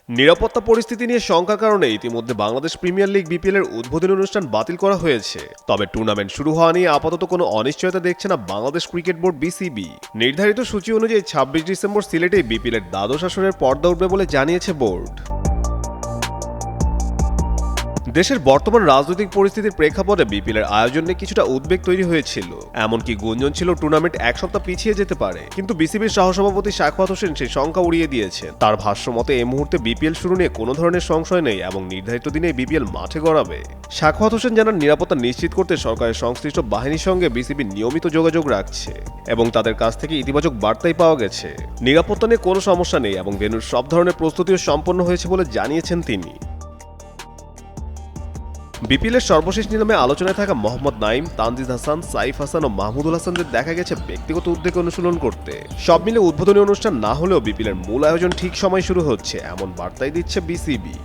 নিরাপত্তা পরিস্থিতি নিয়ে শঙ্কার কারণে ইতিমধ্যে বাংলাদেশ প্রিমিয়ার লিগ বিপিএল এর উদ্বোধনী অনুষ্ঠান বাতিল করা হয়েছে। তবে টুর্নামেন্ট শুরু হওয়া নিয়ে আপাতত কোনো অনিশ্চয়তা দেখছে না বাংলাদেশ ক্রিকেট বোর্ড বিসিবি। নির্ধারিত সূচি অনুযায়ী ২৬ ডিসেম্বর সিলেটে বিপিএল এর দ্বাদশ আসরের পর্দা উঠবে বলে জানিয়েছে বোর্ড। দেশের বর্তমান রাজনৈতিক পরিস্থিতির প্রেক্ষাপটে বিপিএল এর আয়োজন নিয়ে কিছুটা উদ্বেগ তৈরি হয়েছিল। এমনকি গুঞ্জন ছিল টুর্নামেন্ট এক সপ্তাহ পিছিয়ে যেতে পারে, কিন্তু বিসিবির সহসভাপতি সাখাওয়াত হোসেন সেই শঙ্কা উড়িয়ে দিয়েছেন। তার ভাষ্য মতে এই মুহূর্তে বিপিএল শুরু নিয়ে কোনো ধরনের সংশয় নেই এবং নির্ধারিত দিনে বিপিএল মাঠে গড়াবে। সাখাওয়াত হোসেন জানান, নিরাপত্তা নিশ্চিত করতে সরকারের সংশ্লিষ্ট বাহিনীর সঙ্গে বিসিবি নিয়মিত যোগাযোগ রাখছে এবং তাদের কাছ থেকে ইতিবাচক বার্তাই পাওয়া গেছে। নিরাপত্তা নিয়ে কোনো সমস্যা নেই এবং ভেন্যুর সব ধরনের প্রস্তুতিও সম্পন্ন হয়েছে বলে জানিয়েছেন তিনি। বিপিএল এর সর্বশেষ নিলামে আলোচনায় থাকা মোহাম্মদ নাইম, তানজিদ হাসান, সাইফ হাসান ও মাহমুদুল হাসানদের দেখা গেছে ব্যক্তিগত উদ্যোগে অনুশীলন করতে। সব মিলে উদ্বোধনী অনুষ্ঠান না হলেও বিপিএল এর মূল আয়োজন ঠিক সময় শুরু হচ্ছে এমন বার্তাই দিচ্ছে বিসিবি।